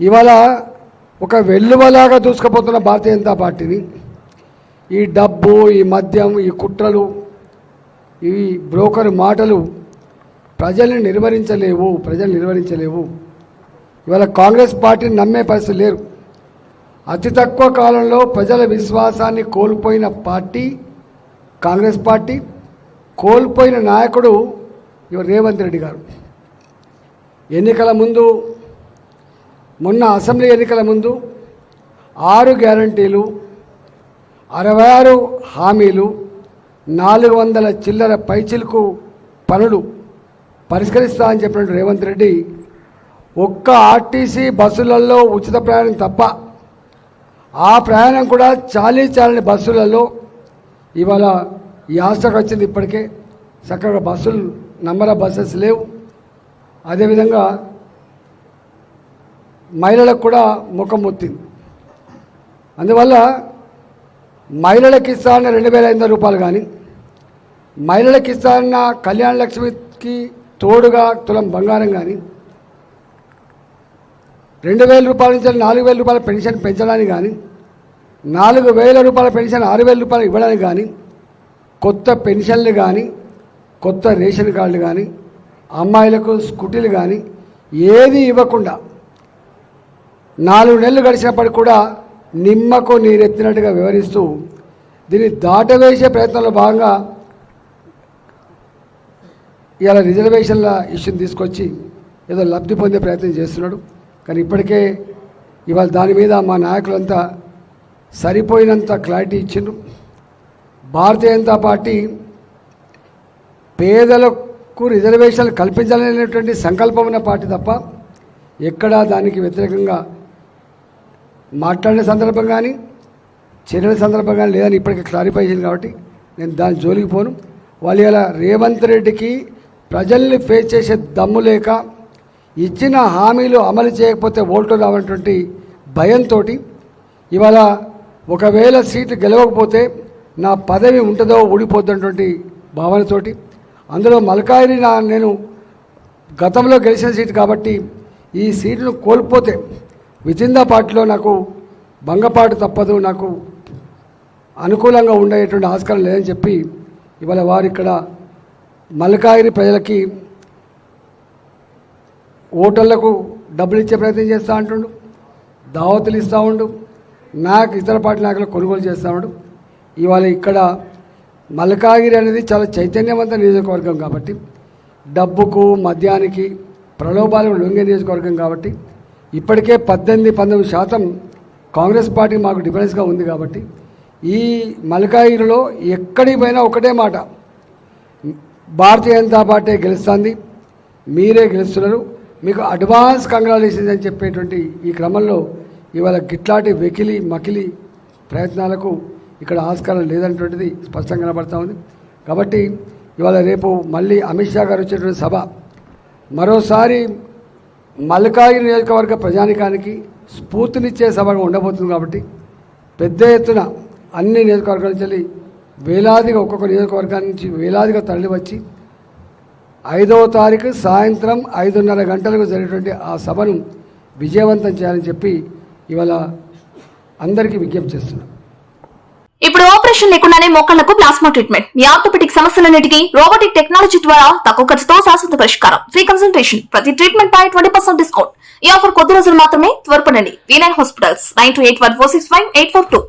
ఇవాళ ఒక వెల్లువలాగా దూసుకుపోతున్న భారతీయ జనతా పార్టీని ఈ డబ్బు, ఈ మద్యం, ఈ కుట్రలు, ఈ బ్రోకర్ మాటలు ప్రజల్ని నిర్వహించలేవు. ఇవాళ కాంగ్రెస్ పార్టీని నమ్మే పరిస్థితి లేరు. అతి తక్కువ కాలంలో ప్రజల విశ్వాసాన్ని కోల్పోయిన పార్టీ కాంగ్రెస్ పార్టీ. కోల్పోయిన నాయకుడు రేవంత్ రెడ్డి గారు. ఎన్నికల ముందు, మొన్న అసెంబ్లీ ఎన్నికల ముందు 6 గ్యారంటీలు, 66 హామీలు, 400 చిల్లర పైచిలకు పనులు పరిష్కరిస్తా అని చెప్పినట్టు రేవంత్ రెడ్డి ఒక్క ఆర్టీసీ బస్సులలో ఉచిత ప్రయాణం తప్ప ఆ ప్రయాణం కూడా చాలని బస్సులలో ఇవాళ ఈ ఆశకు వచ్చింది. ఇప్పటికే చక్కగా బస్సులు, నంబర్ ఆఫ్ బస్సెస్ లేవు. అదేవిధంగా మహిళలకు కూడా ముఖం మొత్తింది. అందువల్ల మహిళలకు ఇస్తాన్న 2,500 రూపాయలు కానీ, మహిళలకు ఇస్తాన్న కళ్యాణ లక్ష్మికి తోడుగా తులం బంగారం కానీ, 2,000 రూపాయల నుంచి 4,000 రూపాయల పెన్షన్ పెంచడానికి కానీ, 4,000 రూపాయల పెన్షన్ 6,000 రూపాయలు ఇవ్వడానికి కానీ, కొత్త పెన్షన్లు కానీ, కొత్త రేషన్ కార్డులు కానీ, అమ్మాయిలకు స్కూటీలు కానీ ఏది ఇవ్వకుండా 4 నెలలు గడిచినప్పటికి కూడా నిమ్మకు నీరెత్తినట్టుగా వివరిస్తూ దీన్ని దాటవేసే ప్రయత్నంలో భాగంగా ఇలా రిజర్వేషన్ల ఇష్యూని తీసుకొచ్చి ఏదో లబ్ధి పొందే ప్రయత్నం చేస్తున్నాడు. కానీ ఇప్పటికే ఇవాళ దాని మీద మా నాయకులంతా సరిపోయినంత క్లారిటీ ఇచ్చిండ్రు. భారతీయ జనతా పార్టీ పేదలకు రిజర్వేషన్లు కల్పించాలనేటువంటి సంకల్పం ఉన్న పార్టీ తప్ప ఎక్కడా దానికి వ్యతిరేకంగా మాట్లాడిన సందర్భం కానీ, చర్యల సందర్భం కానీ లేదని ఇప్పటికీ క్లారిఫై చేసింది. కాబట్టి నేను దాని జోలికి పోను. వాళ్ళు ఇలా రేవంత్ రెడ్డికి ప్రజల్ని ఫేస్ చేసే దమ్ము లేక, ఇచ్చిన హామీలు అమలు చేయకపోతే ఓట్లు రావనటువంటి భయంతో, ఇవాళ ఒకవేళ సీట్లు గెలవకపోతే నా పదవి ఉంటుందో ఊడిపోతున్నటువంటి భావనతోటి, అందులో మల్కాయిని నేను గతంలో గెలిచిన సీటు కాబట్టి ఈ సీటును కోల్పోతే వితిన్ ద పార్టీలో నాకు భంగపాటు తప్పదు, నాకు అనుకూలంగా ఉండేటువంటి ఆస్కారం లేదని చెప్పి ఇవాళ వారు ఇక్కడ మల్కాయిని ప్రజలకి ఓటర్లకు డబ్బులు ఇచ్చే ప్రయత్నం చేస్తూ అంటుండు, దావతులు ఇస్తూ ఉండు, నాకు ఇతర పార్టీ నాయకులకు కొనుగోలు చేస్తూ ఉండు. ఇవాళ ఇక్కడ మల్కాగిరి అనేది చాలా చైతన్యవంత నియోజకవర్గం కాబట్టి, డబ్బుకు మద్యానికి ప్రలోభాలకు లొంగే నియోజకవర్గం కాబట్టి ఇప్పటికే 18-19% కాంగ్రెస్ పార్టీ మాకు డిఫరెన్స్గా ఉంది. కాబట్టి ఈ మల్కాగిరిలో ఎక్కడికి పోయినా ఒకటే మాట, భారతీయ జనతా పార్టీ గెలుస్తుంది, మీరే గెలుస్తున్నారు, మీకు అడ్వాన్స్ కంగ్రాచులేషన్స్ అని చెప్పేటువంటి ఈ క్రమంలో ఇవాళ గిట్లాంటి వెకిలి మకిలి ప్రయత్నాలకు ఇక్కడ ఆస్కారం లేదనేటువంటిది స్పష్టంగా కనబడతా ఉంది. కాబట్టి ఇవాళ రేపు మళ్ళీ అమిత్ షా గారు వచ్చేటువంటి సభ మరోసారి మల్కాగిరి నియోజకవర్గ ప్రజానికానికి స్ఫూర్తినిచ్చే సభగా ఉండబోతుంది. కాబట్టి పెద్ద ఎత్తున అన్ని నియోజకవర్గాల నుంచి వేలాదిగా, ఒక్కొక్క నియోజకవర్గాల నుంచి వేలాదిగా తరలి వచ్చి 5వ తారీఖు సాయంత్రం 5:30 గంటలకు జరిగేటువంటి ఆ సభను విజయవంతం చేయాలని చెప్పి ఇవాళ అందరికీ విజ్ఞప్తి చేస్తున్నాం. ఇప్పుడు ఆపరేషన్ లేకుండానే మోకాళ్లకు ప్లాస్మా ట్రీట్మెంట్, మీ ఆర్థోపెటిక్ సమస్యలన్నిటికీ రోబోటిక్ టెక్నాలజీ ద్వారా తక్కువ ఖర్చుతో శాశ్వత పరిష్కారం, ఫ్రీ కన్సల్టేషన్, ప్రతి ట్రీట్మెంట్ పై 20% డిస్కౌంట్. ఈ ఆఫర్ కొద్ది రోజులు మాత్రమే. త్వరపడండి. V9 hospitals 9281465842.